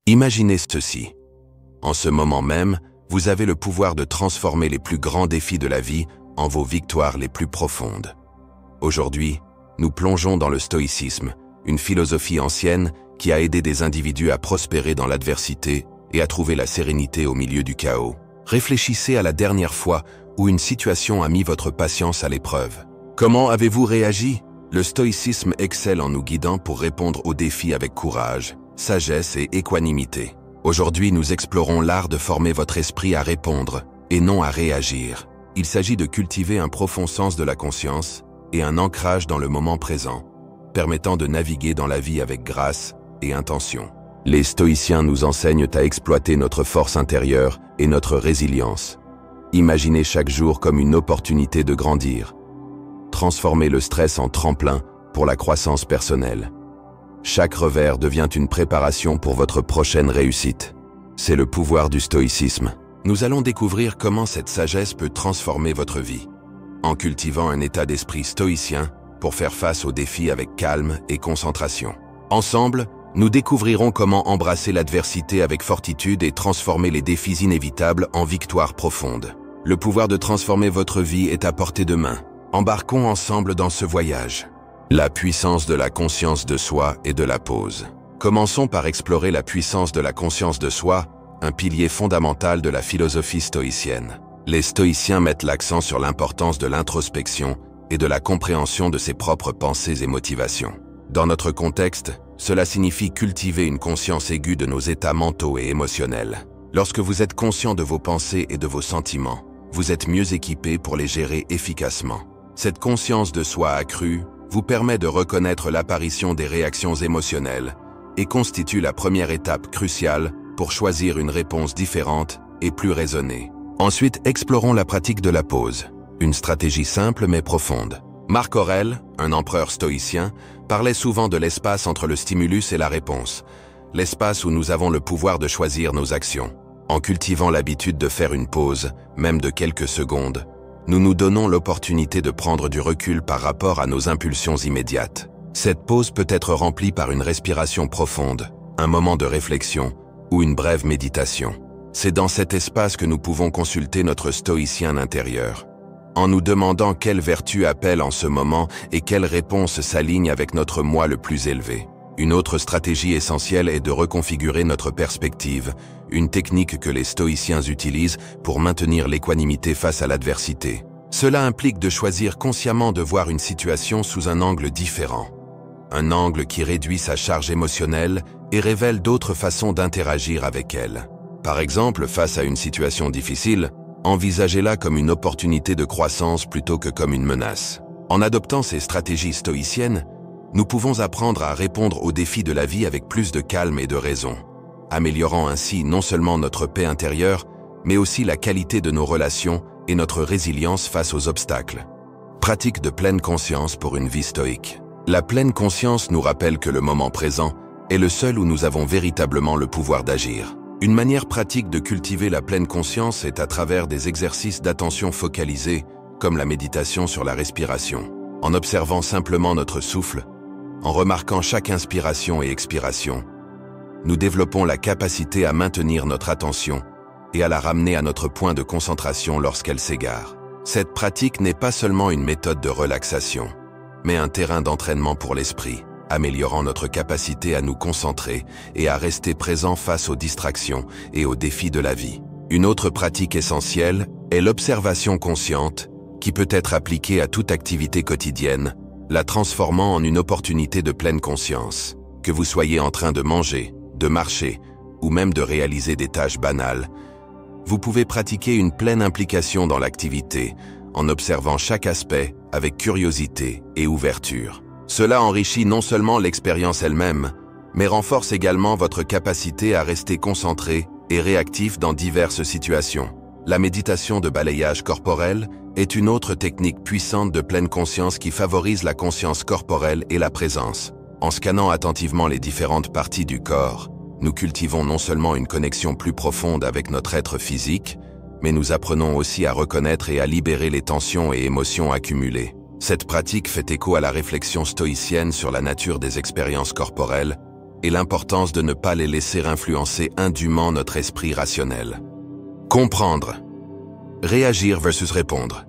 Imaginez ceci. En ce moment même, vous avez le pouvoir de transformer les plus grands défis de la vie en vos victoires les plus profondes. Aujourd'hui, nous plongeons dans le stoïcisme, une philosophie ancienne qui a aidé des individus à prospérer dans l'adversité et à trouver la sérénité au milieu du chaos. Réfléchissez à la dernière fois où une situation a mis votre patience à l'épreuve. Comment avez-vous réagi? Le stoïcisme excelle en nous guidant pour répondre aux défis avec courage, sagesse et équanimité. Aujourd'hui, nous explorons l'art de former votre esprit à répondre et non à réagir. Il s'agit de cultiver un profond sens de la conscience et un ancrage dans le moment présent, permettant de naviguer dans la vie avec grâce et intention. Les stoïciens nous enseignent à exploiter notre force intérieure et notre résilience. Imaginez chaque jour comme une opportunité de grandir. Transformez le stress en tremplin pour la croissance personnelle. Chaque revers devient une préparation pour votre prochaine réussite. C'est le pouvoir du stoïcisme. Nous allons découvrir comment cette sagesse peut transformer votre vie, en cultivant un état d'esprit stoïcien pour faire face aux défis avec calme et concentration. Ensemble, nous découvrirons comment embrasser l'adversité avec fortitude et transformer les défis inévitables en victoires profondes. Le pouvoir de transformer votre vie est à portée de main. Embarquons ensemble dans ce voyage. La puissance de la conscience de soi et de la pause. Commençons par explorer la puissance de la conscience de soi, un pilier fondamental de la philosophie stoïcienne. Les stoïciens mettent l'accent sur l'importance de l'introspection et de la compréhension de ses propres pensées et motivations. Dans notre contexte, cela signifie cultiver une conscience aiguë de nos états mentaux et émotionnels. Lorsque vous êtes conscient de vos pensées et de vos sentiments, vous êtes mieux équipé pour les gérer efficacement. Cette conscience de soi accrue vous permet de reconnaître l'apparition des réactions émotionnelles et constitue la première étape cruciale pour choisir une réponse différente et plus raisonnée. Ensuite, explorons la pratique de la pause, une stratégie simple mais profonde. Marc Aurèle, un empereur stoïcien, parlait souvent de l'espace entre le stimulus et la réponse, l'espace où nous avons le pouvoir de choisir nos actions. En cultivant l'habitude de faire une pause, même de quelques secondes, nous nous donnons l'opportunité de prendre du recul par rapport à nos impulsions immédiates. Cette pause peut être remplie par une respiration profonde, un moment de réflexion ou une brève méditation. C'est dans cet espace que nous pouvons consulter notre stoïcien intérieur, en nous demandant quelle vertu appelle en ce moment et quelle réponse s'aligne avec notre moi le plus élevé. Une autre stratégie essentielle est de reconfigurer notre perspective, une technique que les stoïciens utilisent pour maintenir l'équanimité face à l'adversité. Cela implique de choisir consciemment de voir une situation sous un angle différent. Un angle qui réduit sa charge émotionnelle et révèle d'autres façons d'interagir avec elle. Par exemple, face à une situation difficile, envisagez-la comme une opportunité de croissance plutôt que comme une menace. En adoptant ces stratégies stoïciennes, nous pouvons apprendre à répondre aux défis de la vie avec plus de calme et de raison, améliorant ainsi non seulement notre paix intérieure, mais aussi la qualité de nos relations et notre résilience face aux obstacles. Pratique de pleine conscience pour une vie stoïque. La pleine conscience nous rappelle que le moment présent est le seul où nous avons véritablement le pouvoir d'agir. Une manière pratique de cultiver la pleine conscience est à travers des exercices d'attention focalisée, comme la méditation sur la respiration. En observant simplement notre souffle, en remarquant chaque inspiration et expiration, nous développons la capacité à maintenir notre attention et à la ramener à notre point de concentration lorsqu'elle s'égare. Cette pratique n'est pas seulement une méthode de relaxation, mais un terrain d'entraînement pour l'esprit, améliorant notre capacité à nous concentrer et à rester présent face aux distractions et aux défis de la vie. Une autre pratique essentielle est l'observation consciente, qui peut être appliquée à toute activité quotidienne, la transformant en une opportunité de pleine conscience. Que vous soyez en train de manger, de marcher, ou même de réaliser des tâches banales, vous pouvez pratiquer une pleine implication dans l'activité, en observant chaque aspect avec curiosité et ouverture. Cela enrichit non seulement l'expérience elle-même, mais renforce également votre capacité à rester concentré et réactif dans diverses situations. La méditation de balayage corporel est une autre technique puissante de pleine conscience qui favorise la conscience corporelle et la présence. En scannant attentivement les différentes parties du corps, nous cultivons non seulement une connexion plus profonde avec notre être physique, mais nous apprenons aussi à reconnaître et à libérer les tensions et émotions accumulées. Cette pratique fait écho à la réflexion stoïcienne sur la nature des expériences corporelles, et l'importance de ne pas les laisser influencer indûment notre esprit rationnel. Comprendre. Réagir versus répondre.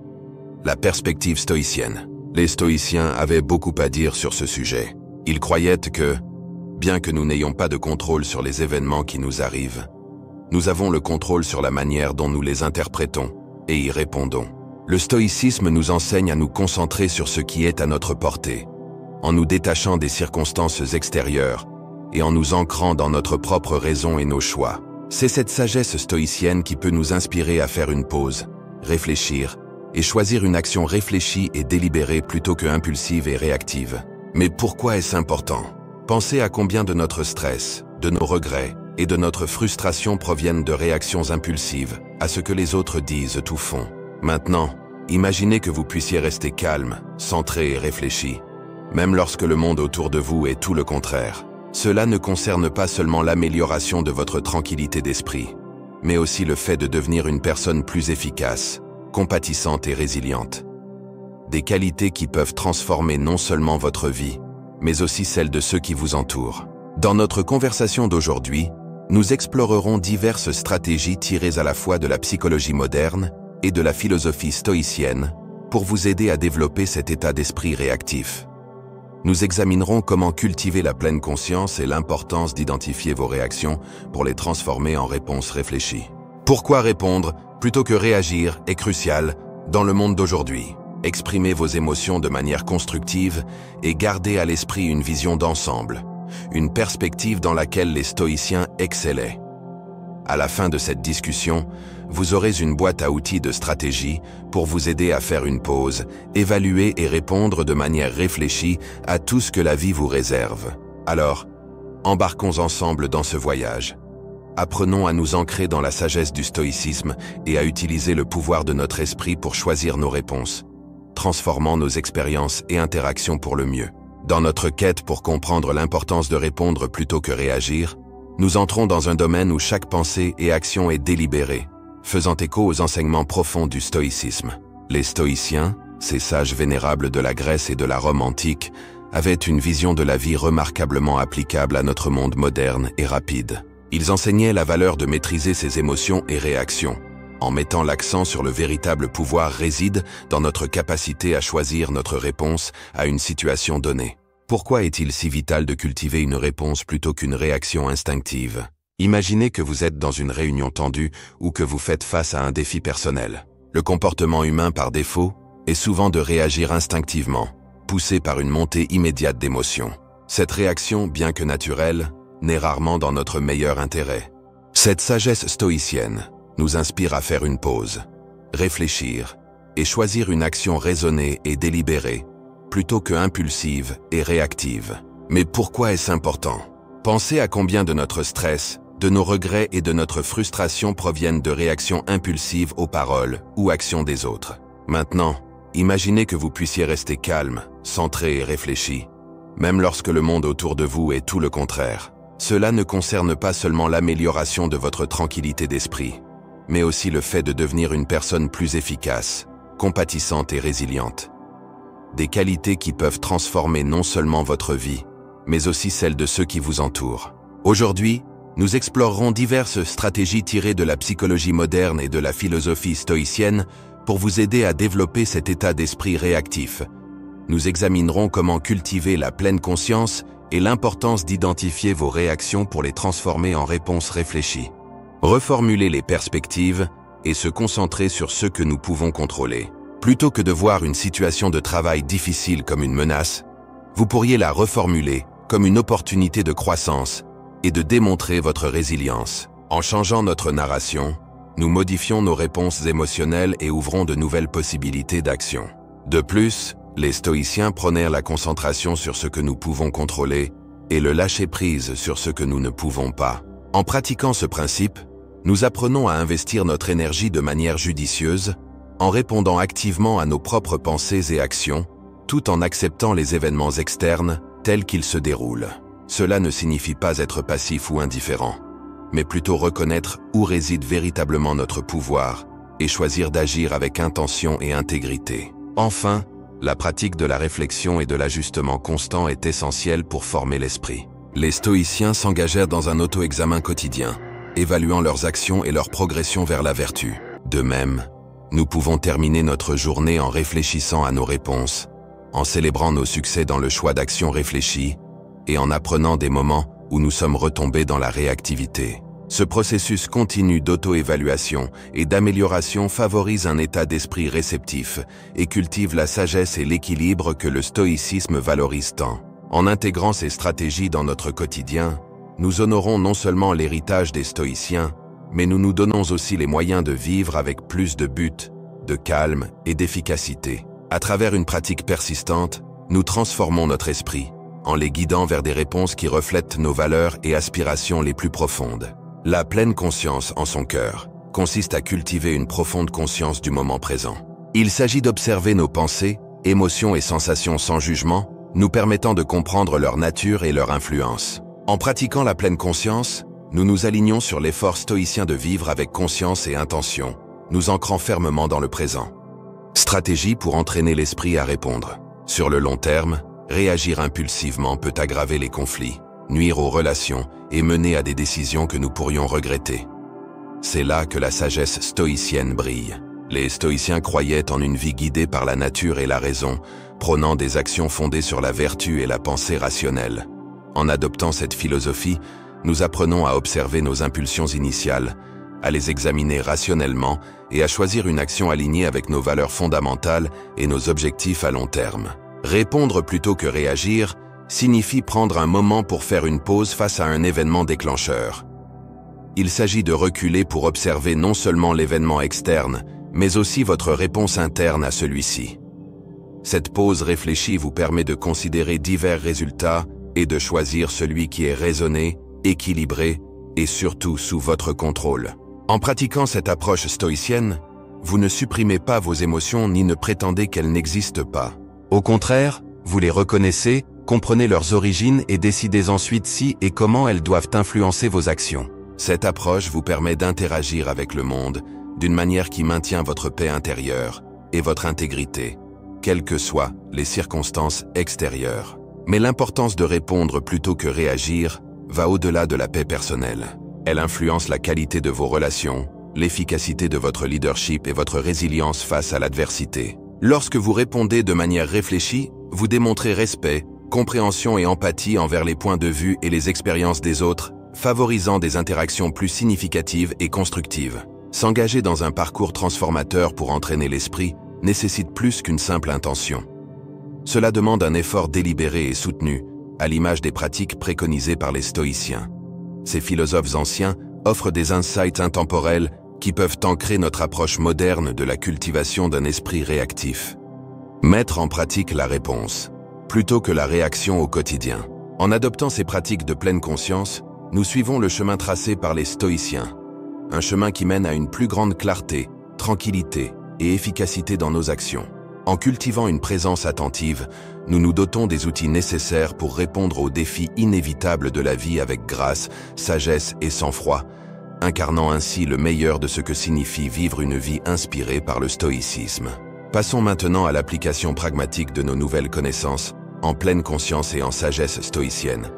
La perspective stoïcienne. Les stoïciens avaient beaucoup à dire sur ce sujet. Ils croyaient que, bien que nous n'ayons pas de contrôle sur les événements qui nous arrivent, nous avons le contrôle sur la manière dont nous les interprétons et y répondons. Le stoïcisme nous enseigne à nous concentrer sur ce qui est à notre portée, en nous détachant des circonstances extérieures et en nous ancrant dans notre propre raison et nos choix. C'est cette sagesse stoïcienne qui peut nous inspirer à faire une pause, réfléchir et choisir une action réfléchie et délibérée plutôt que impulsive et réactive. Mais pourquoi est-ce important? Pensez à combien de notre stress, de nos regrets et de notre frustration proviennent de réactions impulsives à ce que les autres disent ou font. Maintenant, imaginez que vous puissiez rester calme, centré et réfléchi, même lorsque le monde autour de vous est tout le contraire. Cela ne concerne pas seulement l'amélioration de votre tranquillité d'esprit, mais aussi le fait de devenir une personne plus efficace, compatissante et résiliente. Des qualités qui peuvent transformer non seulement votre vie, mais aussi celle de ceux qui vous entourent. Dans notre conversation d'aujourd'hui, nous explorerons diverses stratégies tirées à la fois de la psychologie moderne et de la philosophie stoïcienne pour vous aider à développer cet état d'esprit réactif. Nous examinerons comment cultiver la pleine conscience et l'importance d'identifier vos réactions pour les transformer en réponses réfléchies. Pourquoi répondre plutôt que réagir est crucial dans le monde d'aujourd'hui. Exprimez vos émotions de manière constructive et gardez à l'esprit une vision d'ensemble, une perspective dans laquelle les stoïciens excellaient. À la fin de cette discussion, vous aurez une boîte à outils de stratégie pour vous aider à faire une pause, évaluer et répondre de manière réfléchie à tout ce que la vie vous réserve. Alors, embarquons ensemble dans ce voyage. Apprenons à nous ancrer dans la sagesse du stoïcisme et à utiliser le pouvoir de notre esprit pour choisir nos réponses, transformant nos expériences et interactions pour le mieux. Dans notre quête pour comprendre l'importance de répondre plutôt que réagir, nous entrons dans un domaine où chaque pensée et action est délibérée, faisant écho aux enseignements profonds du stoïcisme. Les stoïciens, ces sages vénérables de la Grèce et de la Rome antique, avaient une vision de la vie remarquablement applicable à notre monde moderne et rapide. Ils enseignaient la valeur de maîtriser ses émotions et réactions, en mettant l'accent sur le véritable pouvoir réside dans notre capacité à choisir notre réponse à une situation donnée. Pourquoi est-il si vital de cultiver une réponse plutôt qu'une réaction instinctive? Imaginez que vous êtes dans une réunion tendue ou que vous faites face à un défi personnel. Le comportement humain par défaut est souvent de réagir instinctivement, poussé par une montée immédiate d'émotions. Cette réaction, bien que naturelle, n'est rarement dans notre meilleur intérêt. Cette sagesse stoïcienne nous inspire à faire une pause, réfléchir et choisir une action raisonnée et délibérée, plutôt que impulsive et réactive. Mais pourquoi est-ce important? Pensez à combien de notre stress, de nos regrets et de notre frustration proviennent de réactions impulsives aux paroles ou actions des autres. Maintenant, imaginez que vous puissiez rester calme, centré et réfléchi, même lorsque le monde autour de vous est tout le contraire. Cela ne concerne pas seulement l'amélioration de votre tranquillité d'esprit, mais aussi le fait de devenir une personne plus efficace, compatissante et résiliente. Des qualités qui peuvent transformer non seulement votre vie, mais aussi celle de ceux qui vous entourent. Aujourd'hui, nous explorerons diverses stratégies tirées de la psychologie moderne et de la philosophie stoïcienne pour vous aider à développer cet état d'esprit réactif. Nous examinerons comment cultiver la pleine conscience et l'importance d'identifier vos réactions pour les transformer en réponses réfléchies. Reformuler les perspectives et se concentrer sur ce que nous pouvons contrôler. Plutôt que de voir une situation de travail difficile comme une menace, vous pourriez la reformuler comme une opportunité de croissance et de démontrer votre résilience. En changeant notre narration, nous modifions nos réponses émotionnelles et ouvrons de nouvelles possibilités d'action. De plus, les stoïciens prônèrent la concentration sur ce que nous pouvons contrôler et le lâcher-prise sur ce que nous ne pouvons pas. En pratiquant ce principe, nous apprenons à investir notre énergie de manière judicieuse, en répondant activement à nos propres pensées et actions, tout en acceptant les événements externes tels qu'ils se déroulent. Cela ne signifie pas être passif ou indifférent, mais plutôt reconnaître où réside véritablement notre pouvoir et choisir d'agir avec intention et intégrité. Enfin, la pratique de la réflexion et de l'ajustement constant est essentielle pour former l'esprit. Les stoïciens s'engagèrent dans un auto-examen quotidien, évaluant leurs actions et leur progression vers la vertu. De même, nous pouvons terminer notre journée en réfléchissant à nos réponses, en célébrant nos succès dans le choix d'actions réfléchies et en apprenant des moments où nous sommes retombés dans la réactivité. Ce processus continu d'auto-évaluation et d'amélioration favorise un état d'esprit réceptif et cultive la sagesse et l'équilibre que le stoïcisme valorise tant. En intégrant ces stratégies dans notre quotidien, nous honorons non seulement l'héritage des stoïciens, mais nous nous donnons aussi les moyens de vivre avec plus de but, de calme et d'efficacité. À travers une pratique persistante, nous transformons notre esprit, en les guidant vers des réponses qui reflètent nos valeurs et aspirations les plus profondes. La pleine conscience en son cœur consiste à cultiver une profonde conscience du moment présent. Il s'agit d'observer nos pensées, émotions et sensations sans jugement, nous permettant de comprendre leur nature et leur influence. En pratiquant la pleine conscience, nous nous alignons sur l'effort stoïcien de vivre avec conscience et intention, nous ancrant fermement dans le présent. Stratégie pour entraîner l'esprit à répondre. Sur le long terme, réagir impulsivement peut aggraver les conflits, nuire aux relations et mener à des décisions que nous pourrions regretter. C'est là que la sagesse stoïcienne brille. Les stoïciens croyaient en une vie guidée par la nature et la raison, prônant des actions fondées sur la vertu et la pensée rationnelle. En adoptant cette philosophie, nous apprenons à observer nos impulsions initiales, à les examiner rationnellement et à choisir une action alignée avec nos valeurs fondamentales et nos objectifs à long terme. Répondre plutôt que réagir signifie prendre un moment pour faire une pause face à un événement déclencheur. Il s'agit de reculer pour observer non seulement l'événement externe, mais aussi votre réponse interne à celui-ci. Cette pause réfléchie vous permet de considérer divers résultats et de choisir celui qui est raisonné, équilibré et surtout sous votre contrôle. En pratiquant cette approche stoïcienne, vous ne supprimez pas vos émotions ni ne prétendez qu'elles n'existent pas. Au contraire, vous les reconnaissez, comprenez leurs origines et décidez ensuite si et comment elles doivent influencer vos actions. Cette approche vous permet d'interagir avec le monde d'une manière qui maintient votre paix intérieure et votre intégrité, quelles que soient les circonstances extérieures. Mais l'importance de répondre plutôt que réagir va au-delà de la paix personnelle. Elle influence la qualité de vos relations, l'efficacité de votre leadership et votre résilience face à l'adversité. Lorsque vous répondez de manière réfléchie, vous démontrez respect, compréhension et empathie envers les points de vue et les expériences des autres, favorisant des interactions plus significatives et constructives. S'engager dans un parcours transformateur pour entraîner l'esprit nécessite plus qu'une simple intention. Cela demande un effort délibéré et soutenu, à l'image des pratiques préconisées par les stoïciens. Ces philosophes anciens offrent des insights intemporels qui peuvent ancrer notre approche moderne de la cultivation d'un esprit réactif. Mettre en pratique la réponse, plutôt que la réaction au quotidien. En adoptant ces pratiques de pleine conscience, nous suivons le chemin tracé par les stoïciens. Un chemin qui mène à une plus grande clarté, tranquillité et efficacité dans nos actions. En cultivant une présence attentive, nous nous dotons des outils nécessaires pour répondre aux défis inévitables de la vie avec grâce, sagesse et sang-froid, incarnant ainsi le meilleur de ce que signifie vivre une vie inspirée par le stoïcisme. Passons maintenant à l'application pragmatique de nos nouvelles connaissances, en pleine conscience et en sagesse stoïcienne,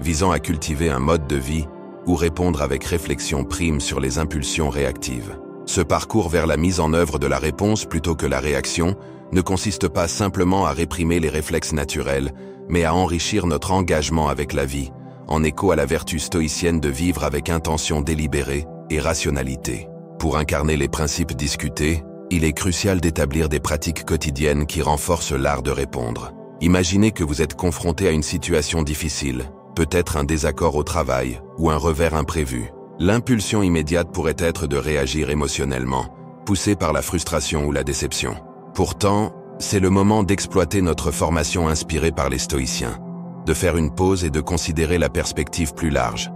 visant à cultiver un mode de vie où répondre avec réflexion prime sur les impulsions réactives. Ce parcours vers la mise en œuvre de la réponse plutôt que la réaction ne consiste pas simplement à réprimer les réflexes naturels, mais à enrichir notre engagement avec la vie, en écho à la vertu stoïcienne de vivre avec intention délibérée et rationalité. Pour incarner les principes discutés, il est crucial d'établir des pratiques quotidiennes qui renforcent l'art de répondre. Imaginez que vous êtes confronté à une situation difficile, peut-être un désaccord au travail ou un revers imprévu. L'impulsion immédiate pourrait être de réagir émotionnellement, poussé par la frustration ou la déception. Pourtant, c'est le moment d'exploiter notre formation inspirée par les stoïciens, de faire une pause et de considérer la perspective plus large,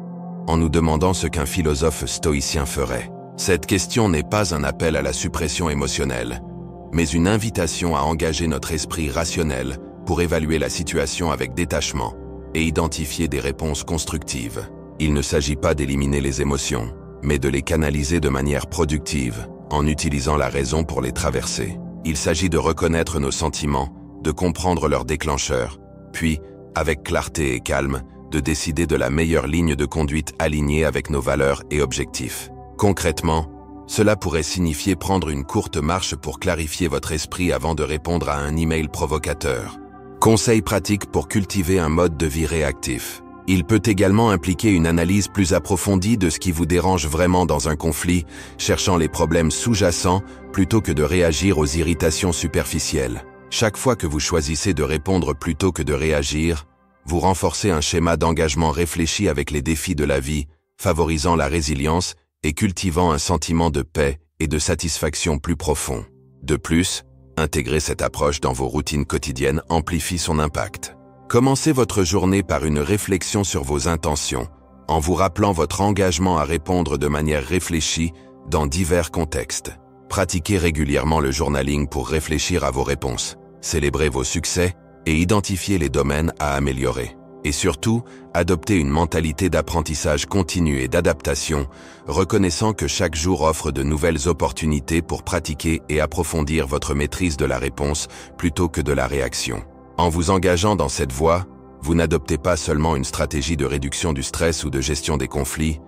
en nous demandant ce qu'un philosophe stoïcien ferait. Cette question n'est pas un appel à la suppression émotionnelle, mais une invitation à engager notre esprit rationnel pour évaluer la situation avec détachement et identifier des réponses constructives. Il ne s'agit pas d'éliminer les émotions, mais de les canaliser de manière productive, en utilisant la raison pour les traverser. Il s'agit de reconnaître nos sentiments, de comprendre leurs déclencheurs, puis, avec clarté et calme, de décider de la meilleure ligne de conduite alignée avec nos valeurs et objectifs. Concrètement, cela pourrait signifier prendre une courte marche pour clarifier votre esprit avant de répondre à un email provocateur. Conseils pratiques pour cultiver un mode de vie réactif. Il peut également impliquer une analyse plus approfondie de ce qui vous dérange vraiment dans un conflit, cherchant les problèmes sous-jacents plutôt que de réagir aux irritations superficielles. Chaque fois que vous choisissez de répondre plutôt que de réagir, vous renforcez un schéma d'engagement réfléchi avec les défis de la vie, favorisant la résilience et cultivant un sentiment de paix et de satisfaction plus profond. De plus, intégrer cette approche dans vos routines quotidiennes amplifie son impact. Commencez votre journée par une réflexion sur vos intentions, en vous rappelant votre engagement à répondre de manière réfléchie dans divers contextes. Pratiquez régulièrement le journaling pour réfléchir à vos réponses, célébrez vos succès et identifiez les domaines à améliorer. Et surtout, adoptez une mentalité d'apprentissage continu et d'adaptation, reconnaissant que chaque jour offre de nouvelles opportunités pour pratiquer et approfondir votre maîtrise de la réponse plutôt que de la réaction. En vous engageant dans cette voie, vous n'adoptez pas seulement une stratégie de réduction du stress ou de gestion des conflits,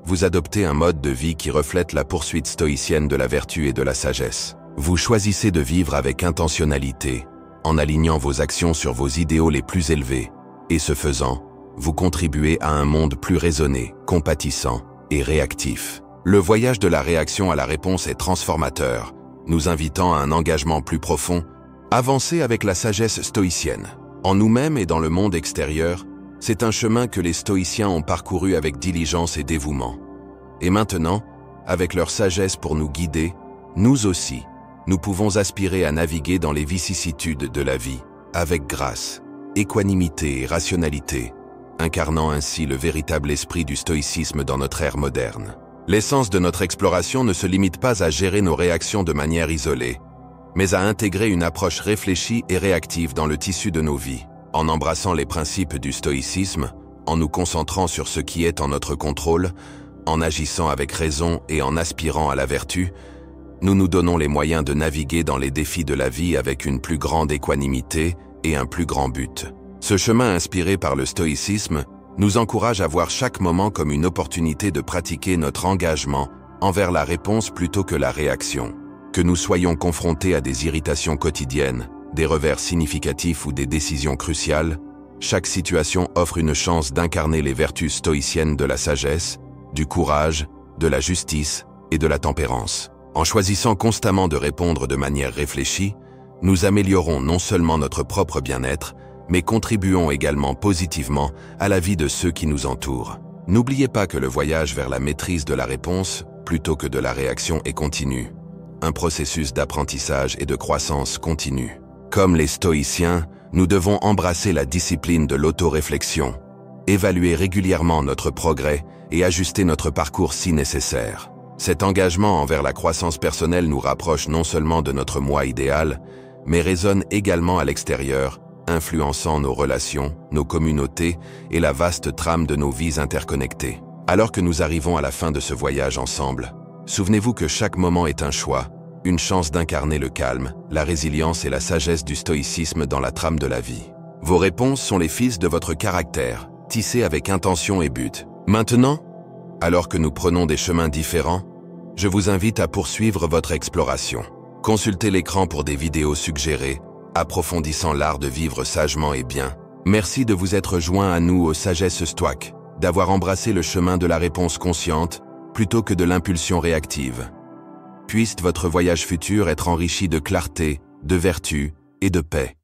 vous adoptez un mode de vie qui reflète la poursuite stoïcienne de la vertu et de la sagesse. Vous choisissez de vivre avec intentionnalité, en alignant vos actions sur vos idéaux les plus élevés, et ce faisant, vous contribuez à un monde plus raisonné, compatissant et réactif. Le voyage de la réaction à la réponse est transformateur, nous invitant à un engagement plus profond. Avancez avec la sagesse stoïcienne. En nous-mêmes et dans le monde extérieur, c'est un chemin que les stoïciens ont parcouru avec diligence et dévouement. Et maintenant, avec leur sagesse pour nous guider, nous aussi, nous pouvons aspirer à naviguer dans les vicissitudes de la vie, avec grâce, équanimité et rationalité, incarnant ainsi le véritable esprit du stoïcisme dans notre ère moderne. L'essence de notre exploration ne se limite pas à gérer nos réactions de manière isolée, mais à intégrer une approche réfléchie et réactive dans le tissu de nos vies. En embrassant les principes du stoïcisme, en nous concentrant sur ce qui est en notre contrôle, en agissant avec raison et en aspirant à la vertu, nous nous donnons les moyens de naviguer dans les défis de la vie avec une plus grande équanimité et un plus grand but. Ce chemin inspiré par le stoïcisme nous encourage à voir chaque moment comme une opportunité de pratiquer notre engagement envers la réponse plutôt que la réaction. Que nous soyons confrontés à des irritations quotidiennes, des revers significatifs ou des décisions cruciales, chaque situation offre une chance d'incarner les vertus stoïciennes de la sagesse, du courage, de la justice et de la tempérance. En choisissant constamment de répondre de manière réfléchie, nous améliorons non seulement notre propre bien-être, mais contribuons également positivement à la vie de ceux qui nous entourent. N'oubliez pas que le voyage vers la maîtrise de la réponse, plutôt que de la réaction, est continu. Un processus d'apprentissage et de croissance continue. Comme les stoïciens, nous devons embrasser la discipline de l'autoréflexion, évaluer régulièrement notre progrès et ajuster notre parcours si nécessaire. Cet engagement envers la croissance personnelle nous rapproche non seulement de notre moi idéal, mais résonne également à l'extérieur, influençant nos relations, nos communautés et la vaste trame de nos vies interconnectées. Alors que nous arrivons à la fin de ce voyage ensemble, souvenez-vous que chaque moment est un choix, une chance d'incarner le calme, la résilience et la sagesse du stoïcisme dans la trame de la vie. Vos réponses sont les fils de votre caractère, tissés avec intention et but. Maintenant, alors que nous prenons des chemins différents, je vous invite à poursuivre votre exploration. Consultez l'écran pour des vidéos suggérées, approfondissant l'art de vivre sagement et bien. Merci de vous être joint à nous au Sagesse Stoic, d'avoir embrassé le chemin de la réponse consciente plutôt que de l'impulsion réactive. Puisse votre voyage futur être enrichi de clarté, de vertu et de paix.